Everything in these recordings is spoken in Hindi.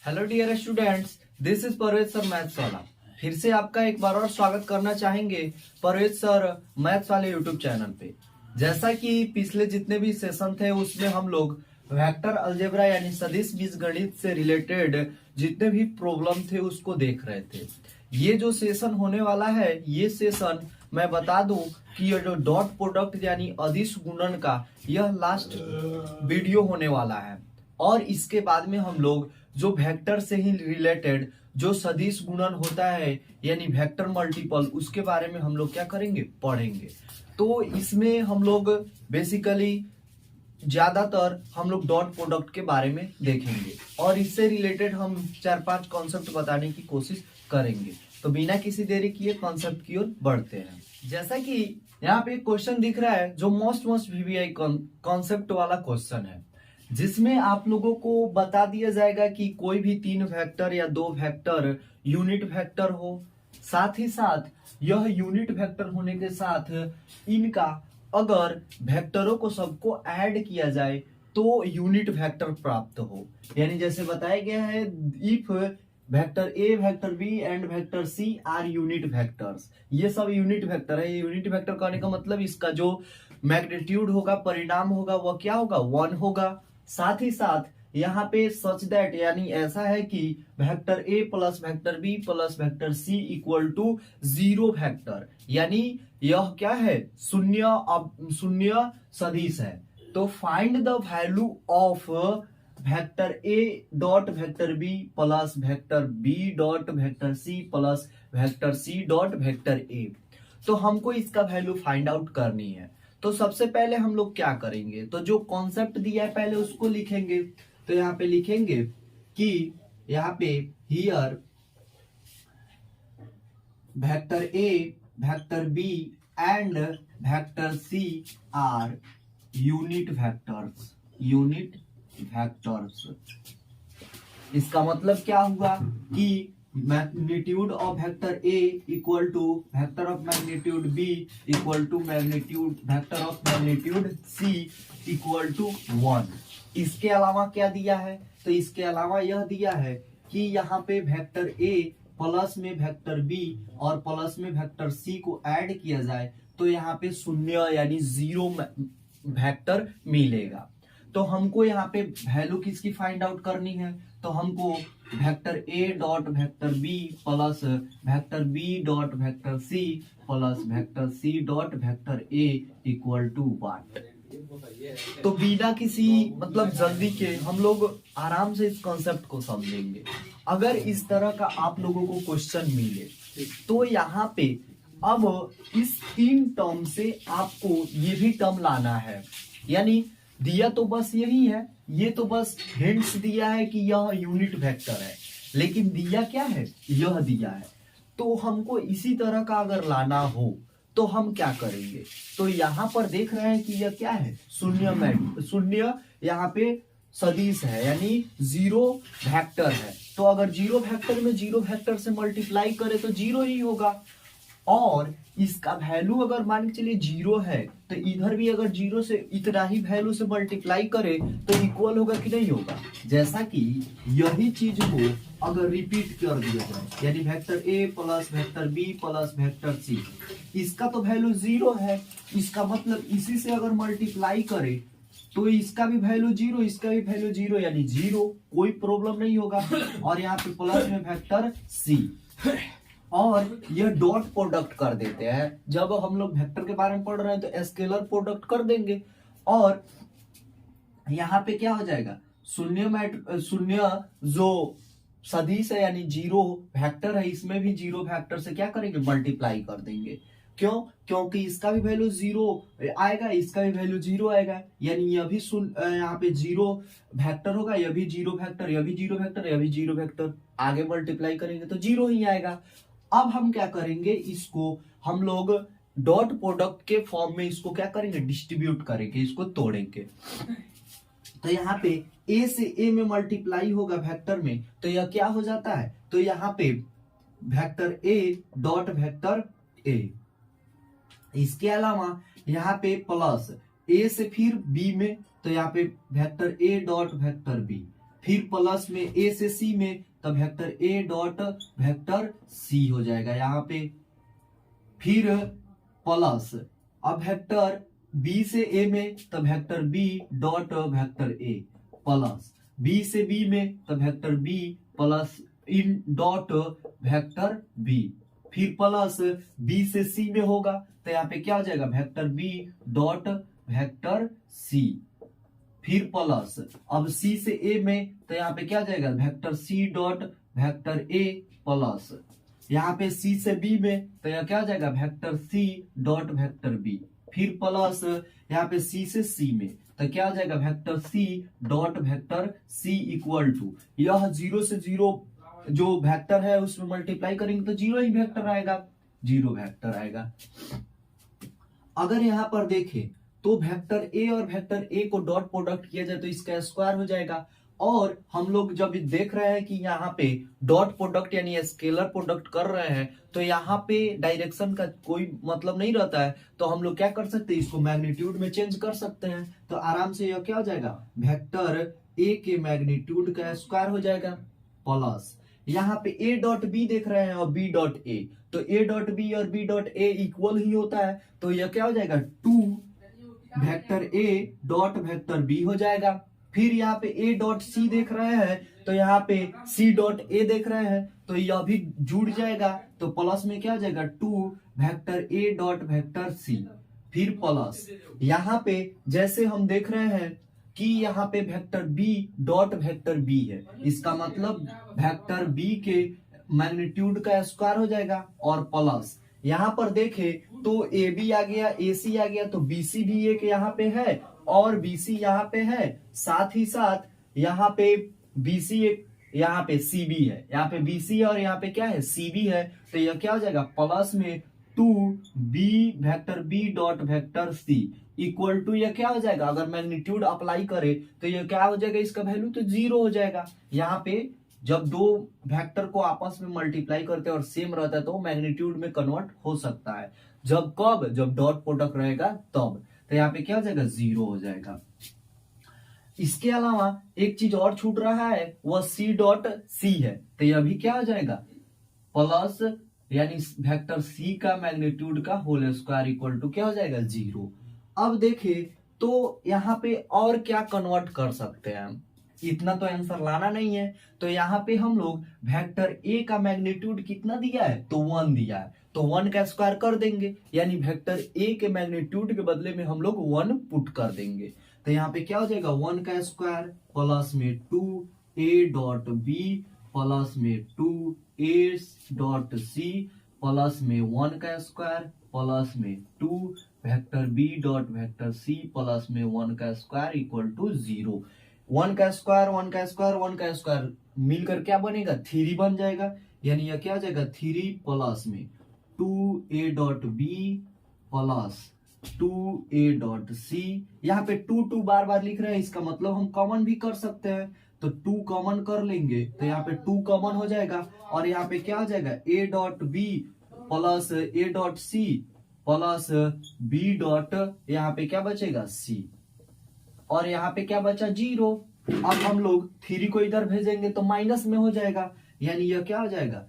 Hello dear students, this is Parvez sir maths वाला। फिर से आपका एक बार और स्वागत करना चाहेंगे परवेज सर मैथ्स वाले यूट्यूब चैनल पे। जैसा कि पिछले जितने भी सेशन थे उसमें हम लोग वेक्टर अलजेब्रा यानी सदिश बीजगणित से रिलेटेड जितने भी प्रॉब्लम थे उसको देख रहे थे। ये जो सेशन होने वाला है, ये सेशन मैं बता दूं कि ये जो डॉट प्रोडक्ट यानी अदिश गुणन का यह लास्ट वीडियो होने वाला है। और इसके बाद में हम लोग जो वेक्टर से ही रिलेटेड जो सदिश गुणन होता है यानी वेक्टर मल्टीपल, उसके बारे में हम लोग क्या करेंगे, पढ़ेंगे। तो इसमें हम लोग बेसिकली ज्यादातर हम लोग डॉट प्रोडक्ट के बारे में देखेंगे और इससे रिलेटेड हम 4-5 कॉन्सेप्ट बताने की कोशिश करेंगे। तो बिना किसी देरी किए कॉन्सेप्ट की ओर बढ़ते हैं। जैसा कि यहाँ पे एक क्वेश्चन दिख रहा है जो मोस्ट वीवीआई कॉन्सेप्ट वाला क्वेश्चन है, जिसमें आप लोगों को बता दिया जाएगा कि कोई भी 3 वेक्टर या 2 वेक्टर यूनिट वेक्टर हो, साथ ही साथ यह यूनिट वेक्टर होने के साथ इनका अगर वेक्टरों को सबको ऐड किया जाए तो यूनिट वेक्टर प्राप्त हो। यानी जैसे बताया गया है, if vector A, vector B and vector C are unit vectors, ये सब यूनिट वेक्टर है। ये यूनिट वेक्टर कहने का मतलब इसका जो मैग्नीट्यूड होगा, परिणाम होगा, वह क्या होगा, 1 होगा। साथ ही साथ यहाँ पे सच दैट यानी ऐसा है कि vector A plus vector B plus vector C equal to 0 vector, यानी यह क्या है, शून्य सदिश है। तो find the value of vector A dot vector B plus vector B dot vector C plus vector C dot vector ए। तो हमको इसका वैल्यू फाइंड आउट करनी है। तो सबसे पहले हम लोग क्या करेंगे, तो जो कॉन्सेप्ट दिया है पहले उसको लिखेंगे। तो यहाँ पे लिखेंगे कि यहाँ पे here vector A, vector B and vector C are unit vectors, unit vectors. इसका मतलब क्या हुआ कि magnitude of vector A equal to vector of magnitude B equal to magnitude vector of magnitude C equal to 1। इसके अलावा क्या दिया है, तो इसके अलावा यह दिया है कि यहाँ पे वेक्टर ए प्लस में वेक्टर बी और प्लस में वेक्टर सी को ऐड किया जाए तो यहाँ पे 0 यानी 0 वेक्टर मिलेगा। तो हमको यहाँ पे वैल्यू किसकी फाइंड आउट करनी है, तो हमको vector A dot vector B plus vector B dot vector C plus vector C dot vector A equal to 1। तो बिना किसी मतलब जल्दी के हम लोग आराम से इस कॉन्सेप्ट को समझेंगे। अगर इस तरह का आप लोगों को क्वेश्चन मिले तो यहाँ पे अब इस 3 टर्म से आपको ये भी टर्म लाना है। यानी दिया तो बस यही है, ये तो बस हिंट्स दिया है कि यह यूनिट वेक्टर है, लेकिन दिया क्या है, यह दिया है। तो हमको इसी तरह का अगर लाना हो तो हम क्या करेंगे, तो यहाँ पर देख रहे हैं कि यह क्या है, शून्य यहाँ पे सदिश है यानी 0 वेक्टर है। तो अगर 0 वेक्टर में 0 वेक्टर से मल्टीप्लाई करे तो 0 ही होगा। और इसका वैल्यू अगर मान के चलिए 0 है तो इधर भी अगर 0 से इतना ही वैल्यू से मल्टीप्लाई करे तो इक्वल होगा कि नहीं होगा। जैसा कि यही चीज को अगर रिपीट कर दिया जाए यानी vector A plus vector B plus vector C, इसका तो वैल्यू 0 है, इसका मतलब इसी से अगर मल्टीप्लाई करे तो इसका भी वैल्यू 0, इसका भी वैल्यू 0 यानी 0, कोई प्रॉब्लम नहीं होगा। और यहाँ पे प्लस में वेक्टर सी और ये डॉट प्रोडक्ट कर देते हैं। जब हम लोग वेक्टर के बारे में पढ़ रहे हैं तो स्केलर प्रोडक्ट कर देंगे और यहाँ पे क्या हो जाएगा, शून्य जो सदिश है यानी 0 वेक्टर है, इसमें भी 0 वेक्टर से क्या करेंगे, मल्टीप्लाई कर देंगे। क्यों, क्योंकि इसका भी वैल्यू 0 आएगा, इसका भी वैल्यू 0 आएगा, यानी यह भी यहाँ पे 0 वेक्टर होगा, यह भी 0 वेक्टर, यह भी 0 वेक्टर, यह भी 0 वेक्टर, आगे मल्टीप्लाई करेंगे तो 0 ही आएगा। अब हम क्या करेंगे, इसको हम लोग डॉट प्रोडक्ट के फॉर्म में इसको क्या करेंगे, डिस्ट्रीब्यूट करेंगे, इसको तोड़ेंगे। तो यहाँ पे ए से ए में मल्टीप्लाई होगा वेक्टर में, तो यह क्या हो जाता है, तो यहाँ पे वेक्टर ए डॉट वेक्टर ए। इसके अलावा यहाँ पे प्लस ए से फिर बी में, तो यहाँ पे वेक्टर ए डॉट वेक्टर बी, फिर प्लस में ए से सी में, तो वेक्टर ए डॉट वेक्टर सी हो जाएगा यहाँ पे। फिर प्लस अब वेक्टर बी से ए में, तो vector B dot vector A plus B से बी में, तो वेक्टर बी प्लस इन डॉट वेक्टर बी। फिर प्लस बी से सी में होगा, तो यहाँ पे क्या हो जाएगा vector B dot vector C. फिर प्लस अब सी से ए में, तो यहाँ पे क्या जाएगा vector C dot vector A plus यहाँ पे सी से बी में, तो यह क्या हो जाएगा vector C dot vector B. फिर प्लस यहाँ पे सी से सी में, तो क्या हो जाएगा vector C dot vector C equal to, यह 0 से 0 जो वेक्टर है उसमें मल्टीप्लाई करेंगे तो 0 ही वेक्टर आएगा, 0 वेक्टर आएगा। अगर यहाँ पर देखें तो वेक्टर ए और vector A co dot product किया जाए तो इसका स्क्वायर हो जाएगा। और हम लोग जब देख रहे हैं कि यहाँ पे डॉट प्रोडक्ट यानी स्केलर प्रोडक्ट कर रहे हैं, तो यहाँ पे डायरेक्शन का कोई मतलब नहीं रहता है, तो हम लोग क्या कर सकते हैं, इसको मैग्नीट्यूड में चेंज कर सकते हैं। तो आराम से यह क्या हो जाएगा वेक्टर ए के मैग्नीट्यूड का स्क्वायर हो जाएगा प्लस यहाँ पे ए डॉट बी देख रहे हैं और बी डॉट ए, तो ए डॉट बी और बी डॉट ए इक्वल ही होता है, तो यह क्या हो जाएगा 2 वेक्टर ए डॉट वेक्टर बी हो जाएगा। फिर यहाँ पे ए डॉट सी देख रहे हैं, तो यहाँ पे सी डॉट ए देख रहे हैं, तो यह भी जुड़ जाएगा, तो प्लस में क्या हो जाएगा 2 वेक्टर ए डॉट वेक्टर सी। फिर प्लस यहाँ पे जैसे हम देख रहे हैं कि यहाँ पे vector B dot vector B है, इसका मतलब वेक्टर बी के मैग्नीट्यूड का स्क्वायर हो जाएगा। और प्लस यहाँ पर देखे तो ए बी आ गया, ए सी आ गया, तो बी सी भी एक यहाँ पे है और बी सी यहाँ पे है, साथ ही साथ यहाँ पे बी सी एक, यहाँ पे सी बी है, यहाँ पे बी सी और यहाँ पे क्या है सी बी है, तो यह क्या हो जाएगा प्लस में 2 B vector B dot vector C equal to, यह क्या हो जाएगा अगर मैग्नीट्यूड अप्लाई करे तो यह क्या हो जाएगा, इसका वैल्यू तो 0 हो जाएगा। यहाँ पे जब दो वेक्टर को आपस में मल्टीप्लाई करते हैं और सेम रहता है तो मैग्नीट्यूड में कन्वर्ट हो सकता है, जब कब, जब डॉट प्रोडक्ट रहेगा तब, तो यहाँ पे क्या हो जाएगा 0 हो जाएगा। इसके अलावा एक चीज और छूट रहा है, वह सी डॉट सी है, तो यह भी क्या हो जाएगा प्लस यानी वेक्टर सी का मैग्नीट्यूड का होल स्क्वायर इक्वल टू क्या हो जाएगा 0। अब देखें तो यहाँ पे और क्या कन्वर्ट कर सकते हैं हम, इतना तो आंसर लाना नहीं है, तो यहाँ पे हम लोग वेक्टर ए का मैग्नीट्यूड कितना दिया है, तो 1 दिया है, तो 1 का स्क्वायर कर देंगे, यानी वेक्टर ए के मैग्नीट्यूड के बदले में हम लोग 1 पुट कर देंगे, तो यहाँ पे क्या हो जाएगा 1 का स्क्वायर प्लस में 2 ए डॉट बी प्लस में 2 ए डॉट सी प्लस में 1 का स्क्वायर प्लस में 2 वेक्टर बी डॉट वेक्टर सी प्लस में 1 का स्क्वायर इक्वल टू 0। 1 का स्क्वायर 1 का स्क्वायर 1 का स्क्वायर मिलकर क्या बनेगा 3 बन जाएगा, यानी यह क्या हो जाएगा 3 प्लस में 2 A dot B plus 2 A dot C. यहाँ पे 2 बार बार लिख रहे हैं, इसका मतलब हम कॉमन भी कर सकते हैं, तो 2 कॉमन कर लेंगे तो यहाँ पे 2 कॉमन हो जाएगा, और यहाँ पे क्या हो जाएगा A dot B plus A dot C plus B dot, यहाँ पे क्या बचेगा सी, और यहाँ पे क्या बचा 0। अब हम लोग 3 को इधर भेजेंगे तो माइनस में हो जाएगा, यानी यह क्या हो जाएगा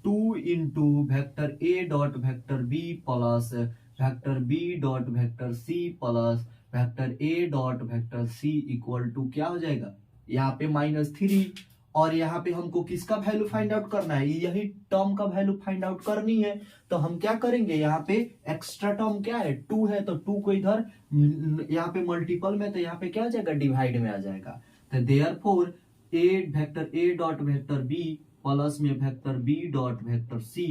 2 into vector A dot vector B plus vector B dot vector C plus vector A dot vector C equal to क्या हो जाएगा यहाँ पे -3। और यहाँ पे हमको किसका वैल्यू फाइंड आउट करना है, यही टर्म का वैल्यू फाइंड आउट करनी है, तो हम क्या करेंगे यहाँ पे एक्स्ट्रा टर्म क्या है 2 है, तो 2 को इधर यहाँ पे मल्टीपल में, तो यहाँ पे क्या आ जाएगा डिवाइड में आ जाएगा, तो therefore a vector A dot vector B plus में vector B dot vector C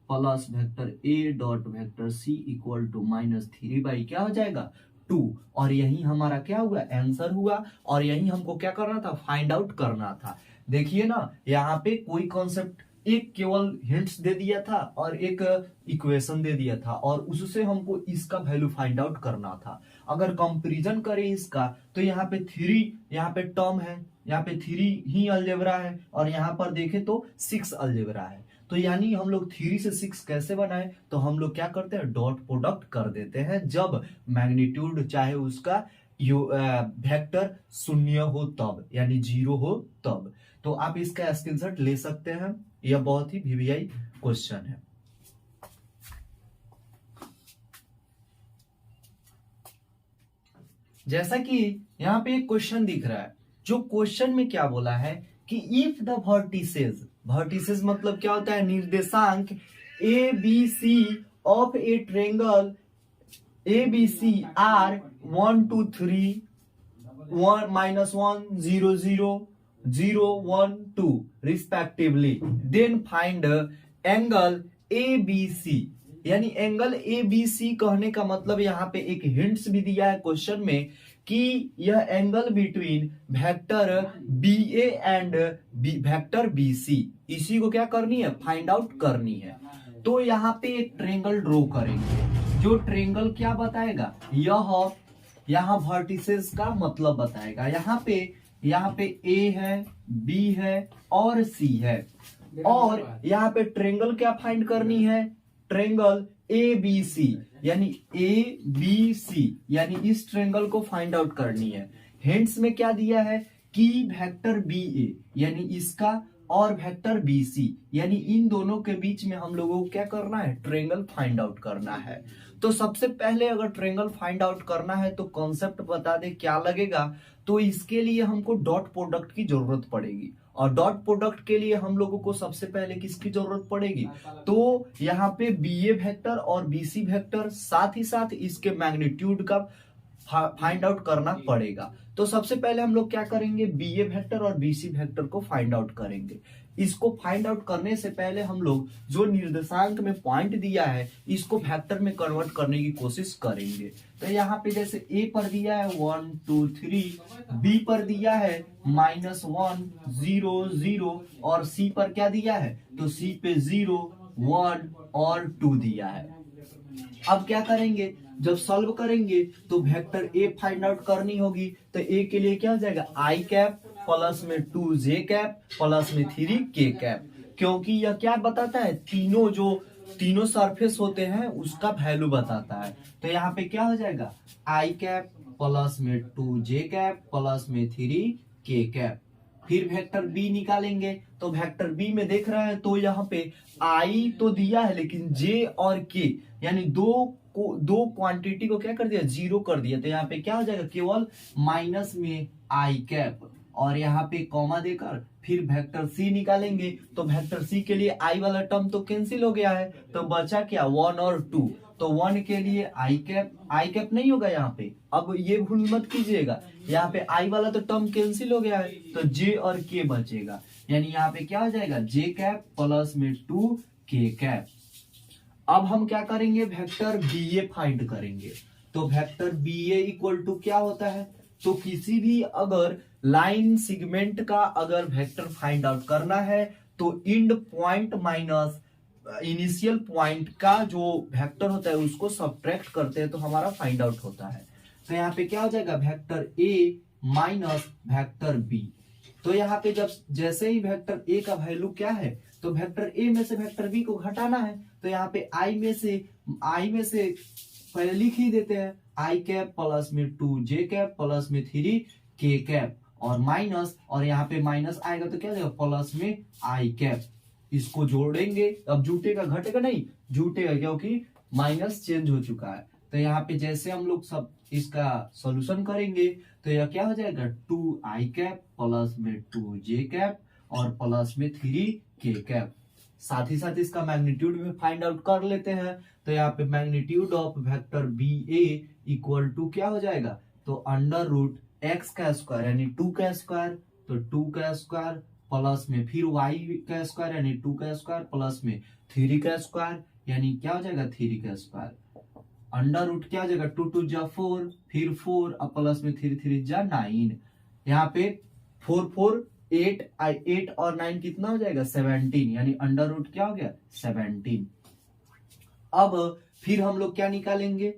plus vector A dot vector C equal to -3 by क्या हो जाएगा 2। और यही हमारा क्या हुआ आंसर हुआ, और यही हमको क्या करना था फाइंड आउट करना था। देखिए ना यहाँ पे कोई कॉन्सेप्ट एक केवल हिंट्स दे दिया था और एक इक्वेशन दे दिया था, और उससे हमको इसका वैल्यू फाइंड आउट करना था। अगर कंपैरिजन करें इसका तो यहाँ पे 3 यहाँ पे टर्म है, यहाँ पे 3 ही अलजेब्रा है, और यहाँ पर देखें तो 6 अलजेब्रा है, तो यानी हम लोग 3 से 6 कैसे बनाए, तो हम लोग क्या करते हैं डॉट प्रोडक्ट कर देते हैं, जब मैग्नीट्यूड चाहे उसका वेक्टर शून्य हो तब, यानी 0 हो तब। तो आप इसका स्क्रीनशॉट ले सकते हैं, यह बहुत ही वीवीआई क्वेश्चन है। जैसा कि यहाँ पे एक क्वेश्चन दिख रहा है, जो क्वेश्चन में क्या बोला है कि इफ द वर्टिसेस मतलब क्या होता है, निर्देशांक A B C of a triangle A B C are 1 2 3 1 -1 0 0 0 1 2 respectively, then find angle A B C. यानी एंगल ए बी सी कहने का मतलब यहाँ पे एक हिंट्स भी दिया है क्वेश्चन में कि यह angle between vector B A and vector B C, इसी को क्या करनी है, फाइंड आउट करनी है। तो यहाँ पे एक ट्रेंगल ड्रॉ करेंगे, जो ट्रेंगल क्या बताएगा, यह यहाँ वर्टिसेस का मतलब बताएगा। यहाँ पे ए है, बी है और सी है, और यहाँ पे ट्रेंगल क्या फाइंड करनी है, ट्रेंगल ए बी सी, यानी ए बी सी, यानी इस ट्रेंगल को फाइंड आउट करनी है। हिंट्स में क्या दिया है कि वेक्टर बी ए यानी इसका और वेक्टर बी सी यानी इन दोनों के बीच में हम लोगों को क्या करना है, ट्रेंगल फाइंड आउट करना है। तो सबसे पहले अगर ट्रेंगल फाइंड आउट करना है तो कॉन्सेप्ट बता दे क्या लगेगा। तो इसके लिए हमको डॉट प्रोडक्ट की जरूरत पड़ेगी, और डॉट प्रोडक्ट के लिए हम लोगों को सबसे पहले किसकी जरूरत पड़ेगी, तो यहाँ पे बी ए वेक्टर और बी सी वेक्टर, साथ ही साथ इसके मैग्नीट्यूड का फाइंड आउट करना पड़ेगा। तो सबसे पहले हम लोग क्या करेंगे, बी ए वेक्टर और बी सी वेक्टर को फाइंड आउट करेंगे। इसको फाइंड आउट करने से पहले हम लोग जो निर्देशांक में पॉइंट दिया है इसको वेक्टर में कन्वर्ट करने की कोशिश करेंगे। तो यहाँ पे जैसे ए पर दिया है 1 2 3, बी पर दिया है -1 0 0, और सी पर क्या दिया है, तो सी पे 0 1 और 2 दिया है। अब क्या करेंगे, जब सॉल्व करेंगे तो वेक्टर ए फाइंड आउट करनी होगी। तो ए के लिए क्या हो जाएगा, आई कैप प्लस में 2 जे कैप प्लस में 3 के कैप, क्योंकि यह क्या बताता है, तीनों सरफेस होते हैं उसका वैल्यू बताता है। तो यहाँ पे क्या हो जाएगा, आई कैप प्लस में 2 जे कैप प्लस में 3 के कैप। फिर वेक्टर बी निकालेंगे, तो वेक्टर बी में देख रहे हैं तो यहाँ पे आई तो दिया है लेकिन जे और के यानी दो क्वांटिटी को क्या कर दिया, 0 कर दिया। तो यहाँ पे क्या हो जाएगा, केवल माइनस में आई कैप, और यहाँ पे कॉमा देकर फिर वेक्टर सी निकालेंगे। तो वेक्टर सी के लिए आई वाला टर्म तो कैंसिल हो गया है, तो बचा क्या 1 और 2। तो 1 के लिए आई कैप नहीं होगा यहाँ पे, अब ये भूल मत कीजिएगा, यहाँ पे आई वाला तो टर्म कैंसिल हो गया है, तो जे और के बचेगा। यानी यहाँ पे क्या हो जाएगा, जे कैप प्लस में 2 के कैप। अब हम क्या करेंगे, वेक्टर बी ए फाइंड करेंगे। तो vector B A equal to क्या होता है, तो किसी भी अगर लाइन सेगमेंट का अगर वेक्टर फाइंड आउट करना है तो end point minus initial point का जो वेक्टर होता है उसको सब्ट्रैक्ट करते हैं तो हमारा फाइंड आउट होता है। तो यहाँ पे क्या हो जाएगा, vector A minus vector B. तो यहाँ पे जब जैसे ही वेक्टर ए का वैल्यू क्या है, तो वेक्टर ए में से वेक्टर बी को घटाना है। तो यहाँ पे आई में से पहले लिख ही देते हैं, आई कैप प्लस में 2 जे कैप प्लस में 3 के कैप, और माइनस, और यहाँ पे माइनस आएगा तो क्या जाएगा, प्लस में आई कैप। इसको जोड़ेंगे, अब जुटेगा घटेगा नहीं, जुटेगा क्योंकि माइनस चेंज हो चुका है। तो यहाँ पे जैसे हम लोग सब इसका सॉल्यूशन करेंगे तो यह क्या हो जाएगा, 2 आई कैप प्लस में 2 जे कैप और प्लस में 3 के कैप। साथ ही साथ इसका मैग्नीट्यूड भी फाइंड आउट कर लेते हैं। तो यहाँ पे magnitude of vector B A equal to क्या हो जाएगा, तो अंडर रूट एक्स का स्क्वायर यानी 2 का स्क्वायर, तो 2 का स्क्वायर प्लस में फिर वाई का स्क्वायर यानी 2 का स्क्वायर प्लस में 3 का स्क्वायर यानी क्या हो जाएगा, 3 का स्क्वायर। अंडर रूट क्या हो जाएगा, 2 2 जा 4, फिर 4 और प्लस में 3 3 जा 9। यहाँ पे 4 4 8 और 9 कितना हो जाएगा, 17, यानी अंडर रूट क्या हो गया, 17। अब फिर हम लोग क्या निकालेंगे,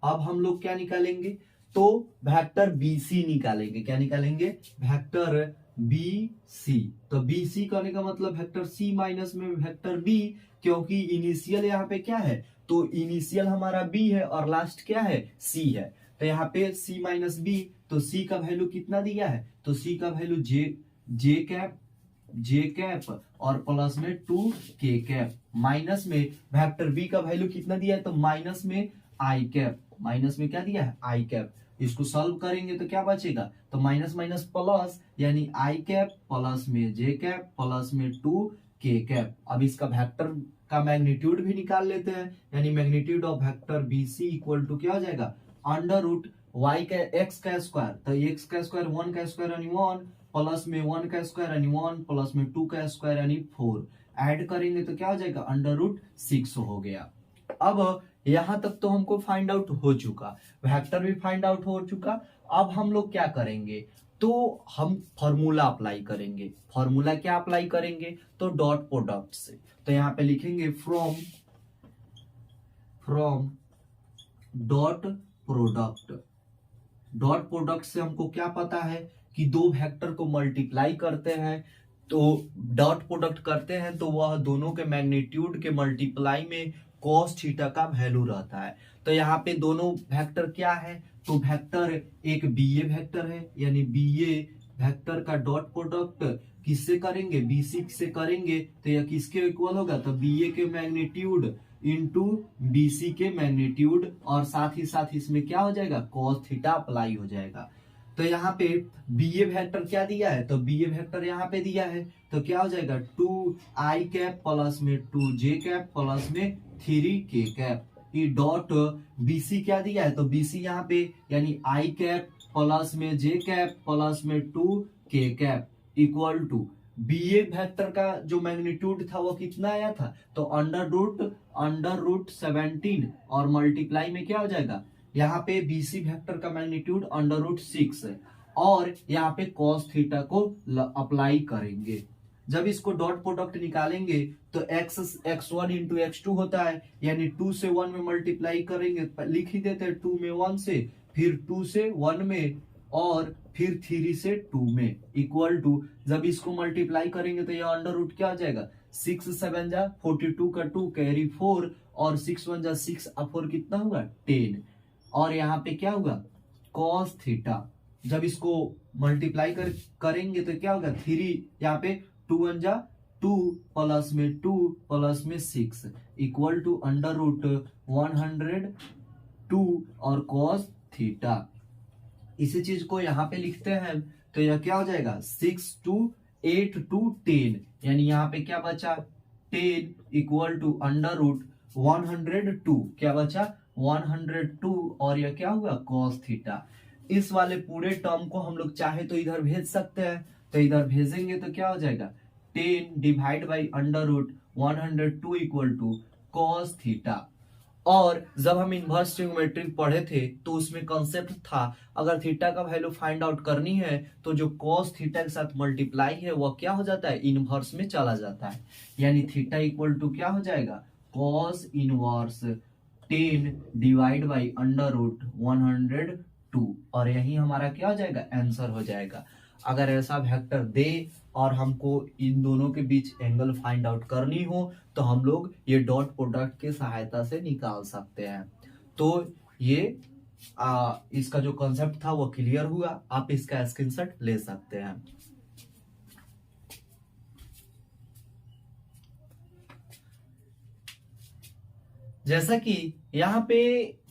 अब हम लोग क्या निकालेंगे, तो वेक्टर बी सी निकालेंगे। क्या निकालेंगे, वेक्टर बी सी। तो बी सी करने का मतलब वेक्टर सी माइनस में वेक्टर बी, क्योंकि इनिशियल यहाँ पे क्या है, तो इनिशियल हमारा बी है और लास्ट क्या है, सी है। तो यहाँ पे c माइनस बी, तो c का वैल्यू कितना दिया है, तो c का वैल्यू जे कैप और प्लस में 2k कैप, माइनस में वेक्टर b का वैल्यू कितना दिया है, तो माइनस में आई कैप, माइनस में क्या दिया है, आई कैप। इसको सॉल्व करेंगे तो क्या बचेगा, तो माइनस माइनस प्लस, यानी आई कैप प्लस में जे कैप प्लस में 2k कैप। अब इसका वेक्टर का मैग्नीट्यूड भी निकाल लेते हैं, यानी magnitude of vector B C equal to क्या हो जाएगा, अंडर रूट वाई का एक्स का स्क्वायर, तो एक्स का स्क्वायर 1 का स्क्वायर यानी 1 प्लस में 1 का स्क्वायर यानी 1 प्लस में 2 का स्क्वायर यानी 4, ऐड करेंगे तो क्या हो जाएगा, अंडर रूट 6 हो गया। अब यहां तक तो हमको फाइंड आउट हो चुका, वेक्टर भी फाइंड आउट हो चुका। अब हम लोग क्या करेंगे, तो हम फॉर्मूला अप्लाई करेंगे। फॉर्मूला क्या अप्लाई करेंगे, तो डॉट प्रोडक्ट से। तो यहाँ पे लिखेंगे from dot product. Dot product से हमको क्या पता है कि दो वेक्टर को मल्टीप्लाई करते हैं, तो डॉट प्रोडक्ट करते हैं तो वह दोनों के मैग्नीट्यूड के मल्टीप्लाई में cos थीटा का वैल्यू रहता है। तो यहाँ पे दोनों वेक्टर क्या है, तो वेक्टर एक बीए वेक्टर है, यानी बीए वेक्टर का डॉट प्रोडक्ट किससे करेंगे, बीसी से करेंगे, तो यह किसके इक्वल होगा, तो बीए के मैग्नीट्यूड इंटू बीसी के मैग्नीट्यूड, और साथ ही साथ इसमें क्या हो जाएगा, cos थीटा अप्लाई हो जाएगा। तो यहाँ पे बीए वेक्टर क्या दिया है, तो बीए वेक्टर यहाँ पे दिया है, तो क्या हो जाएगा 2i कैप प्लस में 2j कैप प्लस में 3k कैप। ये डॉट बीसी क्या दिया है, तो बीसी यहाँ पे यानी i कैप प्लस में j कैप प्लस में 2k cap equal to BA vector का जो मैग्नीट्यूड था वो कितना आया था, तो अंडर रूट 17 और मल्टीप्लाई में क्या हो जाएगा, यहाँ पे बीसी वेक्टर का मैग्नीट्यूड अंडर रूट 6 है, और यहाँ पे cos थीटा को अप्लाई करेंगे। जब इसको डॉट प्रोडक्ट निकालेंगे तो x1 इंटू x2 होता है, यानी 2 से 1 में मल्टीप्लाई करेंगे, लिख ही देते हैं 2 में 1 से, फिर 2 से 1 में, और फिर 3 से 2 में इक्वल टू, जब इसको मल्टीप्लाई करेंगे तो यह अंडर रूट क्या हो जाएगा, 6 7 जा 42 का 2 कैरी 4, और 6 1 जा 6 4 कितना हुआ 10, और यहाँ पे क्या होगा cos थीटा। जब इसको मल्टीप्लाई करेंगे तो क्या होगा 3, यहाँ पे 2 1 जा 2 प्लस में 2 प्लस में 6 इक्वल टू अंडर रूट 102 और cos थीटा। इसी चीज को यहाँ पे लिखते हैं तो यह क्या हो जाएगा 6 2 8 2 10, यानी यहाँ पे क्या बचा 10 इक्वल टू अंडर रूट 102, क्या बचा 102, और यह क्या हुआ cos थीटा। इस वाले पूरे टर्म को हम लोग चाहे तो इधर भेज सकते हैं, तो इधर भेजेंगे तो क्या हो जाएगा 10 divide by under root 102 equal to cos theta. और जब हम इनवर्स ट्रिग्नोमेट्री पढ़े थे तो उसमें कॉन्सेप्ट था, अगर थीटा का वैल्यू फाइंड आउट करनी है तो जो cos थीटा के साथ मल्टीप्लाई है वह क्या हो जाता है, इनवर्स में चला जाता है, यानी थीटा इक्वल टू क्या हो जाएगा cos inverse 10 divide by under root 102, और यही हमारा क्या हो जाएगा आंसर हो जाएगा। अगर ऐसा वेक्टर दे और हमको इन दोनों के बीच एंगल फाइंड आउट करनी हो तो हम लोग ये डॉट प्रोडक्ट के सहायता से निकाल सकते हैं। तो ये इसका जो कॉन्सेप्ट था वो क्लियर हुआ, आप इसका स्क्रीनशॉट ले सकते हैं। जैसा कि यहाँ पे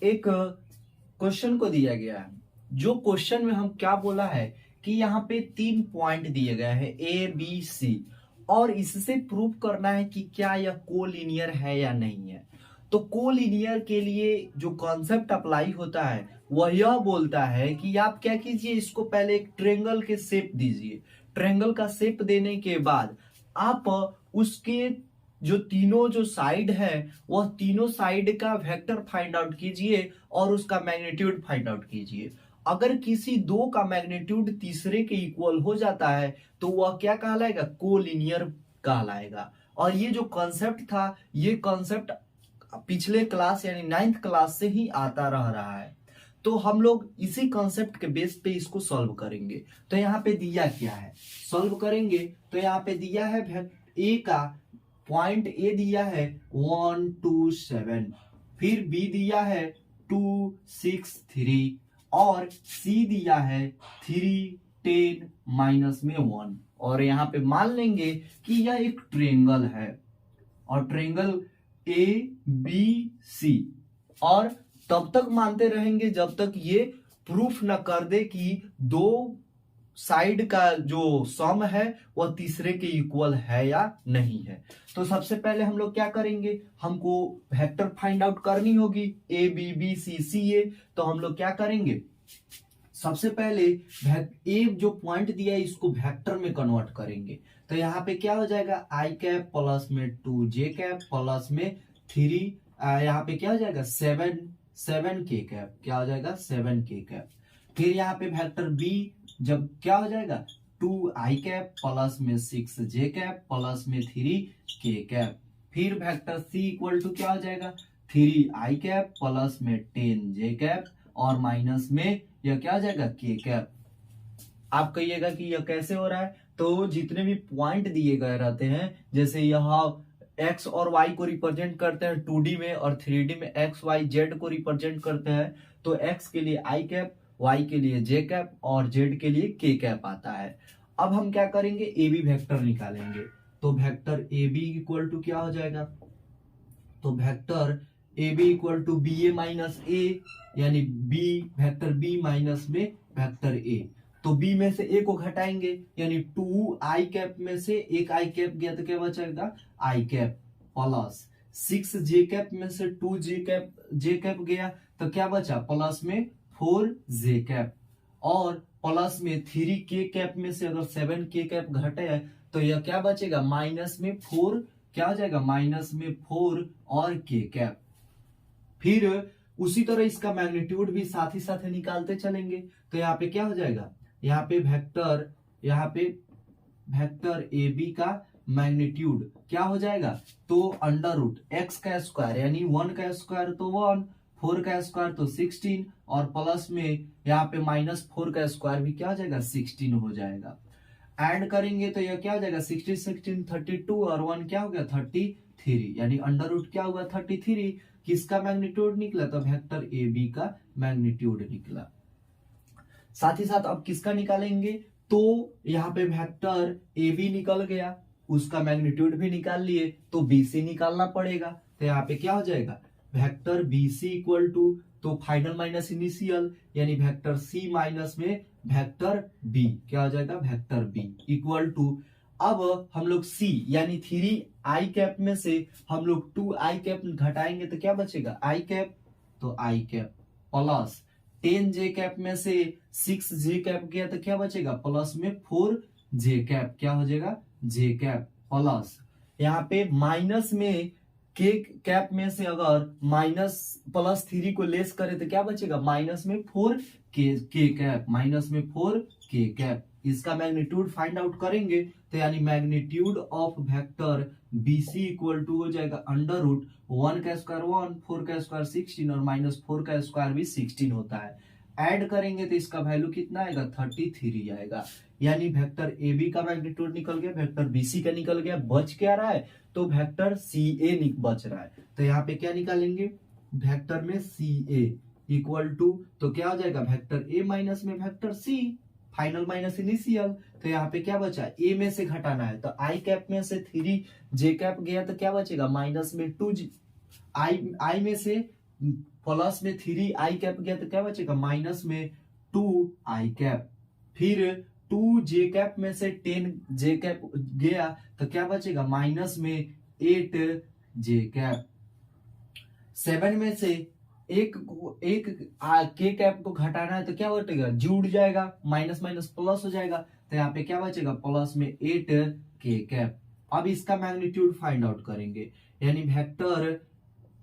एक क्वेश्चन को दिया गया है, जो क्वेश्चन में हम क्या बोला है कि यहाँ पे 3 पॉइंट दिए गए हैं ए बी सी, और इससे प्रूव करना है कि क्या यह कोलिनियर है या नहीं है। तो कोलिनियर के लिए जो कॉन्सेप्ट अप्लाई होता है वह यह बोलता है कि आप क्या कीजिए, इसको पहले एक ट्रायंगल के शेप दीजिए। ट्रायंगल का शेप देने के बाद आप उसके जो तीनों जो साइड है वह तीनों साइड का वेक्टर फाइंड आउट कीजिए और उसका मैग्नीट्यूड फाइंड आउट कीजिए। अगर किसी दो का मैग्नीट्यूड तीसरे के इक्वल हो जाता है तो वह क्या कहलाएगा, कोलिनियर कहलाएगा। और ये जो कॉन्सेप्ट था, ये कॉन्सेप्ट पिछले क्लास यानी 9th क्लास से ही आता रह रहा है, तो हम लोग इसी कॉन्सेप्ट के बेस पे इसको सॉल्व करेंगे। तो यहाँ पे दिया क्या है, सॉल्व करेंगे तो यहाँ पे दिया है ए का पॉइंट ए दिया है 1 2 7, फिर बी दिया है 2 6 3, और सी दिया है 3, 10, माइनस में 1। और यहाँ पे मान लेंगे कि यह एक ट्रेंगल है और ट्रेंगल ए बी सी, और तब तक मानते रहेंगे जब तक ये प्रूफ न कर दे कि दो साइड का जो सम है वह तीसरे के इक्वल है या नहीं है। तो सबसे पहले हम लोग क्या करेंगे, हमको वेक्टर फाइंड आउट करनी होगी, ए बी बी सी सी ए। तो हम लोग क्या करेंगे, सबसे पहले ए जो पॉइंट दिया है इसको वेक्टर में कन्वर्ट करेंगे। तो यहाँ पे क्या हो जाएगा, आई कैप प्लस में 2 जे कैप प्लस में 3, यहाँ पे क्या हो जाएगा 7 के कैप, क्या हो जाएगा 7 के कैप। फिर यहाँ पे वेक्टर बी जब क्या हो जाएगा 2 आई कैप प्लस में 6 जे कैप प्लस में 3 के कैप। फिर वेक्टर सी इक्वल टू क्या हो जाएगा 3 आई कैप प्लस में 10 जे कैप और माइनस में यह क्या हो जाएगा के कैप। आप कहिएगा कि यह कैसे हो रहा है, तो जितने भी पॉइंट दिए गए रहते हैं, जैसे यह x और y को रिप्रेजेंट करते हैं 2D में और 3D में x y z को रिप्रेजेंट करते हैं, तो x के लिए आई कैप, y के लिए जे कैप और z के लिए के कैप आता है। अब हम क्या करेंगे, ए बी वेक्टर निकालेंगे। तो vector a b equal to क्या हो जाएगा, तो vector a b equal to b a minus a, यानी बी वेक्टर बी माइनस में वेक्टर ए। तो बी में से ए को घटाएंगे, यानी 2 आई कैप में से एक आई कैप गया तो क्या बचेगा आई कैप प्लस 6 जे कैप में से 2 जे कैप गया तो क्या बचा प्लस में 4 जे कैप, और प्लस में 3 के कैप में से अगर 7 के कैप घटे तो यह क्या बचेगा माइनस में 4, क्या हो जाएगा माइनस में 4 और के कैप। फिर उसी तरह इसका मैग्नीट्यूड भी साथ ही साथ निकालते चलेंगे। तो यहाँ पे क्या हो जाएगा, यहाँ पे वेक्टर ए बी का मैग्नीट्यूड क्या हो जाएगा, तो अंडर रूट एक्स का स्क्वायर यानी 1 का स्क्वायर तो 1, 4 का स्क्वायर तो 16 और प्लस में यहाँ पे माइनस 4 का स्क्वायर भी क्या हो जाएगा 16 हो जाएगा। ऐड करेंगे तो यह क्या हो जाएगा 16 16 32 और 1 क्या हो गया 33, यानी अंडर रूट क्या हुआ 33। किसका मैग्नीट्यूड निकला, तो वेक्टर ए बी का मैग्नीट्यूड निकला। साथ ही साथ अब किसका निकालेंगे, तो यहाँ पे वेक्टर ए बी निकल गया, उसका मैग्नीट्यूड भी निकाल लिए, तो बी सी निकालना पड़ेगा। तो यहाँ पे क्या हो जाएगा vector B C equal to, तो फाइनल माइनस इनिशियल यानी वेक्टर सी माइनस में वेक्टर बी, क्या हो जाएगा वेक्टर बी इक्वल टू। अब हम लोग सी यानी 3 आई कैप में से हम लोग 2 आई कैप घटाएंगे तो क्या बचेगा आई कैप, तो आई कैप प्लस 10 जे कैप में से 6 जे कैप गया तो क्या बचेगा प्लस में 4 जे कैप, क्या हो जाएगा जे कैप प्लस यहाँ पे माइनस में के कैप में से अगर माइनस प्लस 3 को लेस करे तो क्या बचेगा माइनस में 4 के कैप, माइनस में 4 के कैप। इसका मैग्नीट्यूड फाइंड आउट करेंगे तो यानी magnitude of vector B C equal to हो जाएगा अंडर रूट 1 का स्क्वायर 1, 4 का स्क्वायर 16 और माइनस 4 का स्क्वायर भी 16 होता है। ऐड करेंगे तो इसका वैल्यू कितना आएगा 33 आएगा, यानी वेक्टर ए बी का मैग्नीट्यूड निकल गया, वेक्टर बी सी का निकल गया, बच क्या रहा है तो वेक्टर सी ए बच रहा है। तो यहाँ पे क्या निकालेंगे वेक्टर में सी ए इक्वल टू, तो क्या हो जाएगा वेक्टर ए माइनस में vector C, final minus initial. तो यहाँ पे क्या बचा ए में से घटाना है, तो आई कैप में से 3 जे कैप गया तो क्या बचेगा माइनस में 2 आई में से प्लस में 3 आई कैप गया तो क्या बचेगा माइनस में 2 आई कैप। फिर 2 जे कैप में से 10 जे कैप गया तो क्या बचेगा माइनस में 8 जे कैप। 7 में से एक के कैप को घटाना है तो क्या बचेगा जुड़ जाएगा, माइनस माइनस प्लस हो जाएगा, तो यहाँ पे क्या बचेगा प्लस में 8 के कैप। अब इसका मैग्नीट्यूड फाइंड आउट करेंगे, यानी वेक्टर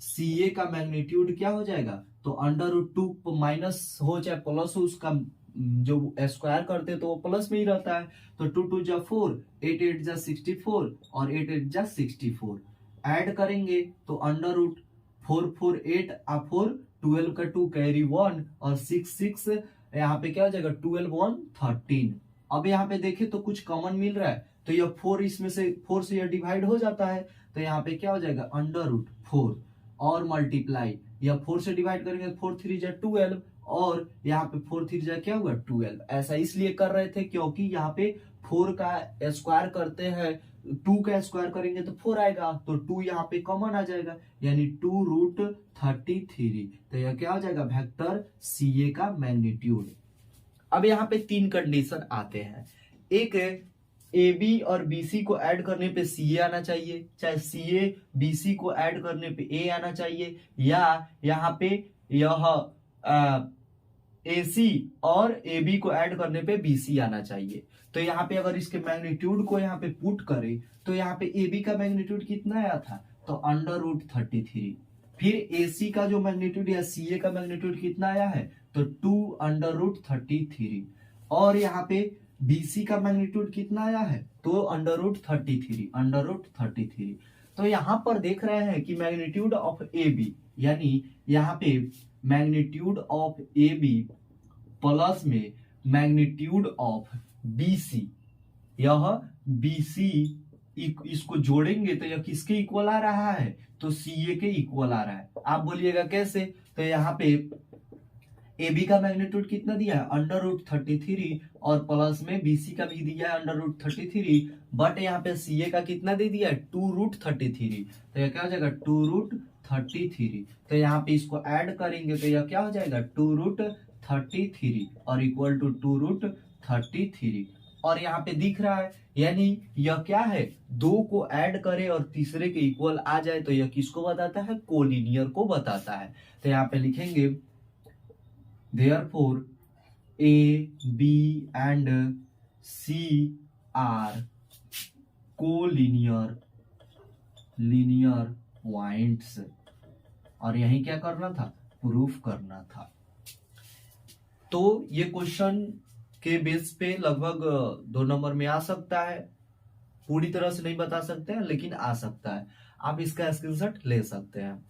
सी ए का मैग्नीट्यूड क्या हो जाएगा, तो अंडर रूट 2 माइनस हो चाहे प्लस हो, उसका जो स्क्वायर करते हैं तो वो प्लस में ही रहता है। तो 2 2 जा 4, 8 8 जा 64 और 8 8 जा 64। ऐड करेंगे तो अंडर रूट 4 4 8 4 12 का 2 कैरी 1 और 6 6 यहाँ पे क्या हो जाएगा 12 1 13। अब यहाँ पे देखे तो कुछ कॉमन मिल रहा है, तो यह 4 इसमें से 4 से यह डिवाइड हो जाता है, तो यहाँ पे क्या हो जाएगा अंडर रूट 4 और मल्टीप्लाई या 4 से डिवाइड करेंगे तो 4 3 जा 12 और यहाँ पे 4 3 जा क्या होगा 12। ऐसा इसलिए कर रहे थे क्योंकि यहाँ पे 4 का स्क्वायर करते हैं, 2 का स्क्वायर करेंगे तो 4 आएगा, तो 2 यहाँ पे कॉमन आ जाएगा यानी 2√33। तो यह क्या हो जाएगा वेक्टर CA का मैग्नीट्यूड। अब यहाँ पे 3 कंडीशन आते हैं, एक AB और BC को ऐड करने पे CA आना चाहिए, चाहे CA BC को ऐड करने पे A आना चाहिए, या यहाँ पे यह AC और AB को ऐड करने पे BC आना चाहिए। तो यहाँ पे अगर इसके मैग्नीट्यूड को यहाँ पे पुट करें तो यहाँ पे AB का मैग्नीट्यूड कितना आया था, तो √33। फिर AC का जो मैग्नीट्यूड या CA का मैग्नीट्यूड कितना आया है, तो 2√33। और यहाँ पे BC का मैग्नीट्यूड कितना आया है, तो √33। तो यहाँ पर देख रहे हैं कि मैग्नीट्यूड ऑफ AB, यानी यहाँ पे मैग्नीट्यूड ऑफ AB प्लस में मैग्नीट्यूड ऑफ BC, यह BC इसको जोड़ेंगे तो यह किसके इक्वल आ रहा है, तो CA के इक्वल आ रहा है। आप बोलिएगा कैसे, तो यहाँ पे AB का मैग्नीट्यूड कितना दिया है, √33, और प्लस में BC का भी दिया है √33, बट यहाँ पे CA का कितना दे दिया है, 2√33। तो यह क्या हो जाएगा 2√33। तो यहाँ पे इसको ऐड करेंगे तो यह क्या हो जाएगा 2√33 और इक्वल टू 2√33। और यहाँ पे दिख रहा है, यानी यह क्या है, 2 को ऐड करे और तीसरे के इक्वल आ जाए तो यह किसको बताता है, कोलिनियर को बताता है। तो यहाँ पे लिखेंगे therefore A, B and C are collinear points। और यही क्या करना था, प्रूफ करना था। तो ये क्वेश्चन के बेस पे लगभग 2 नंबर में आ सकता है, पूरी तरह से नहीं बता सकते हैं लेकिन आ सकता है। आप इसका स्क्रीनशॉट ले सकते हैं।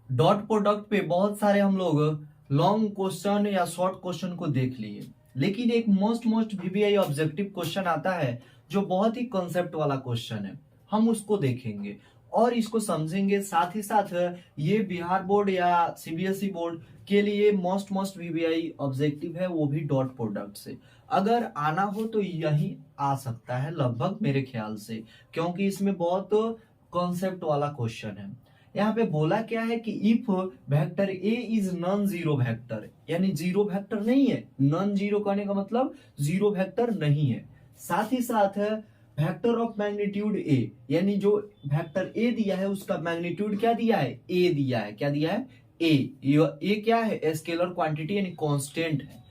डॉट प्रोडक्ट पे बहुत सारे हम लोग लॉन्ग क्वेश्चन या शॉर्ट क्वेश्चन को देख लिए, लेकिन एक मोस्ट VBI ऑब्जेक्टिव क्वेश्चन आता है जो बहुत ही कॉन्सेप्ट वाला क्वेश्चन है, हम उसको देखेंगे और इसको समझेंगे। साथ ही साथ ये बिहार बोर्ड या CBSE बोर्ड के लिए मोस्ट VBI ऑब्जेक्टिव है, वो भी डॉट प्रोडक्ट से। अगर आना हो तो यही आ सकता है लगभग मेरे ख्याल से, क्योंकि इसमें बहुत कॉन्सेप्ट वाला क्वेश्चन है। यहाँ पे बोला क्या है कि if vector A is non zero vector, यानी जीरो वेक्टर नहीं है, नॉन जीरो कहने का मतलब जीरो वेक्टर नहीं है। साथ ही साथ वेक्टर ऑफ मैग्नीट्यूड A, यानी जो वेक्टर A दिया है उसका मैग्नीट्यूड क्या दिया है, A दिया है। क्या दिया है, A। ये क्या है, स्केलर क्वांटिटी यानी कांस्टेंट है।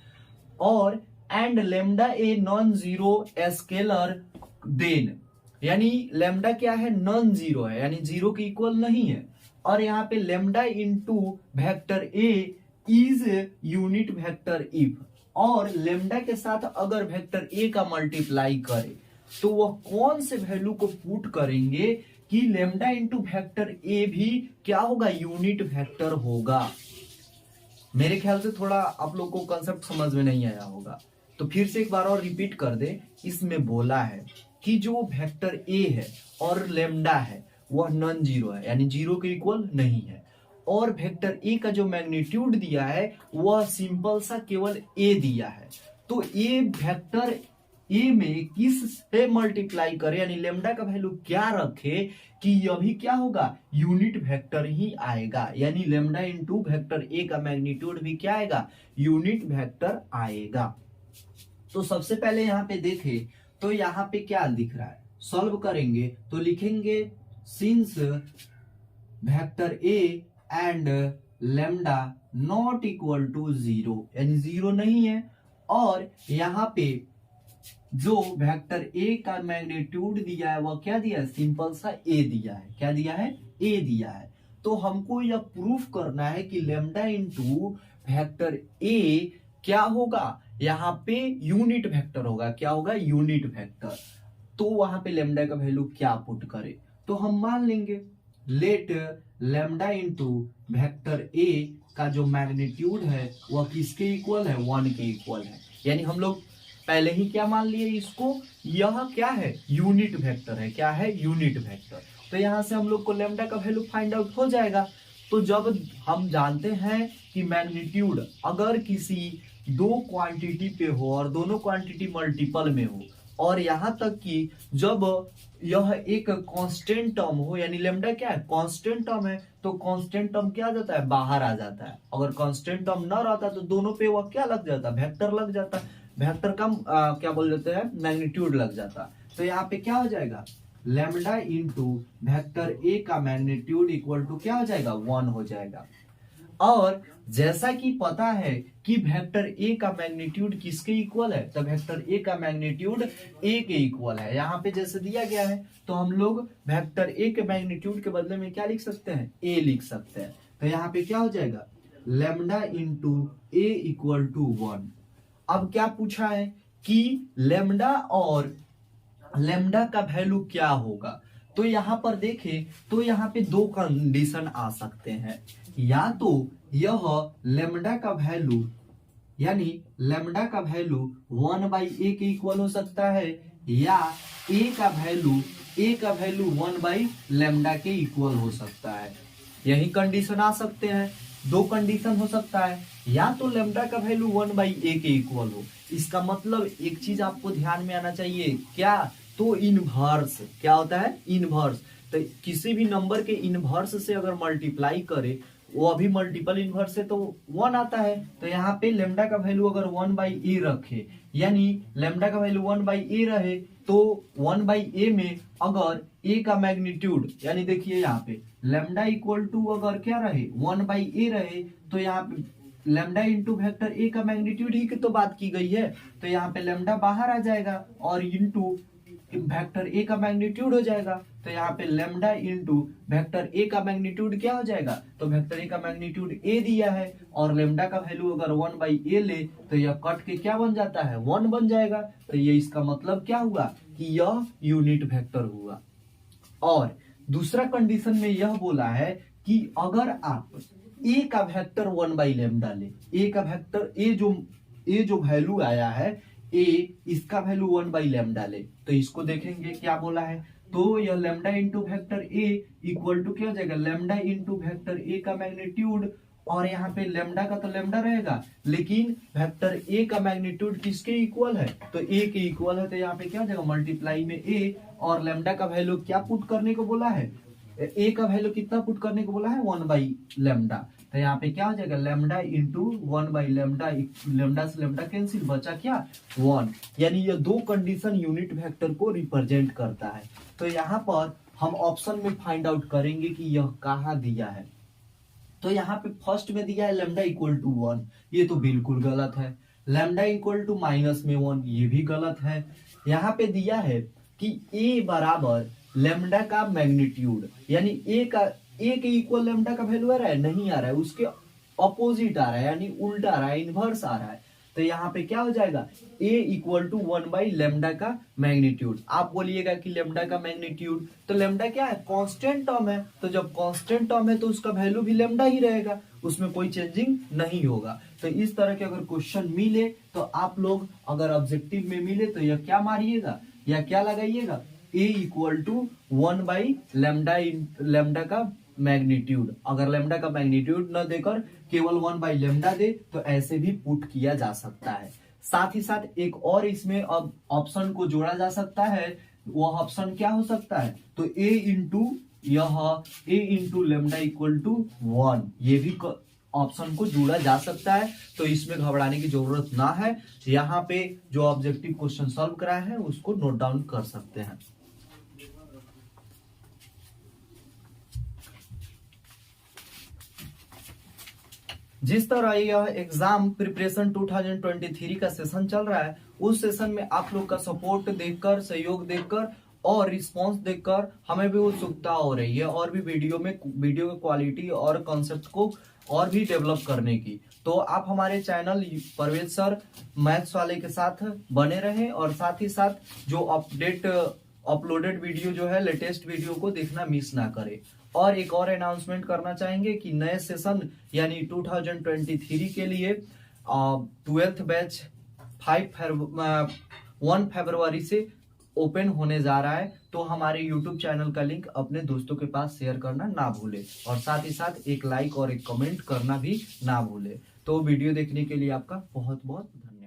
और and lambda A non zero scalar then, यानी लेमडा क्या है, नॉन जीरो है, यानी जीरो के इक्वल नहीं है। और यहाँ पे lambda into vector A is unit vector if, और लेमडा के साथ अगर वेक्टर A का मल्टीप्लाई करे तो वह कौन से वैल्यू को पुट करेंगे कि लेमडा इंटू वेक्टर A भी क्या होगा, यूनिट वेक्टर होगा। मेरे ख्याल से थोड़ा आप लोग को कंसेप्ट समझ में नहीं आया होगा, तो फिर से एक बार और रिपीट कर दे। इसमें बोला है कि जो वेक्टर A है और लेमडा है वह नॉन जीरो है, यानी जीरो के इक्वल नहीं है, और वेक्टर A का जो मैग्नीट्यूड दिया है वह सिंपल सा केवल A दिया है। तो ये वेक्टर A में किस से मल्टीप्लाई करे, यानी लेमडा का वैल्यू क्या रखे कि यह भी क्या होगा, यूनिट वेक्टर ही आएगा, यानी लेमडा इंटू वेक्टर A का मैग्नीट्यूड भी क्या आएगा, यूनिट वेक्टर आएगा। तो सबसे पहले यहाँ पे देखें तो यहाँ पे क्या दिख रहा है, सॉल्व करेंगे तो लिखेंगे since vector A and lambda not equal to zero, यानी जीरो नहीं है, और यहाँ पे जो वेक्टर A का मैग्नीट्यूड दिया है वह क्या दिया है, सिंपल सा A दिया है। क्या दिया है, A दिया है। तो हमको यह प्रूफ करना है कि लेमडा इंटू वेक्टर A क्या होगा, यहाँ पे यूनिट वेक्टर होगा। क्या होगा, यूनिट वेक्टर। तो वहां पे लेमडा का वैल्यू क्या पुट करे, तो हम मान लेंगे let lambda into vector A का जो मैग्नीट्यूड है वह किसके इक्वल है, 1 के इक्वल है। यानी हम लोग पहले ही क्या मान लिए इसको, यह क्या है, यूनिट वेक्टर है। क्या है, यूनिट वेक्टर। तो यहाँ से हम लोग को लैम्डा का वैल्यू फाइंड आउट हो जाएगा। तो जब हम जानते हैं कि मैग्नीट्यूड अगर किसी दो क्वांटिटी पे हो और दोनों क्वांटिटी मल्टीपल में हो, और यहाँ तक कि जब यह एक कांस्टेंट टर्म हो, यानी लैम्डा क्या है, कांस्टेंट टर्म है, तो कांस्टेंट टर्म क्या आ जाता है, बाहर आ जाता है। अगर कांस्टेंट टर्म न रहता तो दोनों पे वह क्या लग जाता, वेक्टर लग जाता। वेक्टर का क्या बोल देते हैं, मैग्नीट्यूड लग जाता। तो यहाँ पे क्या हो जाएगा, लैम्डा इंटू वेक्टर ए का मैग्नीट्यूड इक्वल टू क्या हो जाएगा, 1 हो जाएगा। और जैसा कि पता है कि वेक्टर ए का मैग्नीट्यूड किसके इक्वल है, तो वेक्टर ए का मैग्नीट्यूड ए के इक्वल है। यहाँ पे जैसे दिया गया है तो हम लोग वेक्टर ए के मैग्नीट्यूड के बदले में क्या लिख सकते हैं, ए लिख सकते हैं। तो यहाँ पे क्या हो जाएगा, lambda into A equal to 1। अब क्या पूछा है कि लैम्डा और लैम्डा का वैल्यू क्या होगा। तो यहाँ पर देखें तो यहाँ पे दो कंडीशन आ सकते हैं, या तो यह लैम्डा का वैल्यू यानी लैम्डा का वैल्यू 1/a के इक्वल हो सकता है, या a का वैल्यू 1/लैम्डा के इक्वल हो सकता है। यही कंडीशन आ सकते हैं। दो कंडीशन हो सकता है, या तो लैम्डा का वैल्यू 1/a के इक्वल हो। इसका मतलब एक चीज आपको ध्यान में आना चाहिए, क्या, तो इनवर्स। क्या होता है, इनवर्स। तो किसी भी नंबर के इनवर्स से अगर मल्टीप्लाई करे, वो अभी मल्टीपल इनवर्स है तो 1 आता है। तो यहाँ पे लैम्डा का वैल्यू अगर 1/a रखे, यानी लैम्डा का वैल्यू 1/a रहे, तो 1/a में अगर a का मैग्नीट्यूड, यानी देखिए यहाँ पे लैम्डा इक्वल टू अगर क्या रहे, 1/a रहे, तो यहाँ पे लैम्डा इंटू वेक्टर ए का मैग्नीट्यूड ही की तो बात की गई है। तो यहाँ पे लैम्डा बाहर आ जाएगा और इंटू वेक्टर ए का मैग्नीट्यूड हो जाएगा। तो यहाँ पे लैम्डा इंटू वेक्टर ए का मैग्नीट्यूड क्या हो जाएगा, तो वेक्टर ए का मैग्नीट्यूड ए दिया है और लैम्डा का वैल्यू अगर 1/a ले तो यह कट के क्या बन जाता है, 1 बन जाएगा। तो ये इसका मतलब क्या हुआ कि यह यूनिट वेक्टर हुआ। और दूसरा कंडीशन में यह बोला है कि अगर आप ए का वेक्टर 1/लैम्डा ले, ए का वेक्टर ए जो वैल्यू आया है ए, इसका वैल्यू 1/लैम्डा ले, तो इसको देखेंगे क्या बोला है। तो यह lambda into vector A equal to क्या हो जाएगा, लैम्डा इंटू वेक्टर ए का मैग्नीट्यूड, और यहाँ पे लैम्डा का तो लैम्डा रहेगा, लेकिन वेक्टर ए का मैग्नीट्यूड किसके इक्वल है, तो ए के इक्वल है। तो यहाँ पे क्या हो जाएगा, मल्टीप्लाई में ए, और लैम्डा का वैल्यू क्या पुट करने को बोला है, ए का वैल्यू कितना पुट करने को बोला है, 1/लैम्डा। तो यहाँ पे क्या हो जाएगा, लैम्डा इंटू 1/लैम्डा, लैम्डा से लैम्डा कैंसिल, बचा क्या, 1। यानी ये दो कंडीशन यूनिट वेक्टर को रिप्रेजेंट करता है। तो यहाँ पर हम ऑप्शन में फाइंड आउट करेंगे कि यह कहाँ दिया है। तो यहाँ पे फर्स्ट में दिया है लैम्डा इक्वल टू 1, ये तो बिल्कुल गलत है। लैम्डा इक्वल टू -1, ये भी गलत है। यहाँ पे दिया है कि a बराबर लैम्डा का मैग्नीट्यूड, यानी ए के इक्वल लैम्डा का वैल्यू आ रहा है, नहीं आ रहा है, उसके ऑपोजिट आ रहा है, यानी उल्टा आ रहा है, इनवर्स आ रहा है। तो यहाँ पे क्या हो जाएगा, a इक्वल टू 1/लैम्डा का मैग्नीट्यूड। आप बोलिएगा कि लैम्डा का मैग्नीट्यूड, तो लैम्डा क्या है, कांस्टेंट टर्म है, तो जब कांस्टेंट टर्म है तो उसका वैल्यू भी लैम्डा ही रहेगा, उसमें कोई चेंजिंग नहीं होगा। तो इस तरह के अगर क्वेश्चन मिले तो आप लोग अगर ऑब्जेक्टिव में मिले तो यह क्या मारिएगा या क्या लगाइएगा, a इक्वल टू 1/लैम्डा का मैग्नीट्यूड। अगर लैम्डा का मैग्नीट्यूड न देकर केवल 1/लैम्डा दे तो ऐसे भी पुट किया जा सकता है। साथ ही साथ एक और इसमें अब ऑप्शन को जोड़ा जा सकता है, वह ऑप्शन क्या हो सकता है, तो a into lambda equal to 1, ये भी ऑप्शन को जोड़ा जा सकता है। तो इसमें घबराने की जरूरत ना है। यहाँ पे जो ऑब्जेक्टिव क्वेश्चन सॉल्व कराया है उसको नोट डाउन कर सकते हैं। जिस तरह यह एग्जाम प्रिपरेशन 2023 का सेशन चल रहा है, उस सेशन में आप लोग का सपोर्ट देखकर, सहयोग देखकर और रिस्पांस देखकर हमें भी उत्सुकता हो रही है और भी वीडियो की क्वालिटी और कॉन्सेप्ट को और भी डेवलप करने की। तो आप हमारे चैनल परवेज सर मैथ्स वाले के साथ बने रहें और साथ ही साथ जो अपलोडेड वीडियो जो है, लेटेस्ट वीडियो को देखना मिस ना करें। और एक और अनाउंसमेंट करना चाहेंगे कि नए सेशन यानी 2023 के लिए 12th बैच 1 फरवरी से ओपन होने जा रहा है। तो हमारे YouTube चैनल का लिंक अपने दोस्तों के पास शेयर करना ना भूले और साथ ही साथ एक लाइक और एक कमेंट करना भी ना भूले। तो वीडियो देखने के लिए आपका बहुत बहुत धन्यवाद।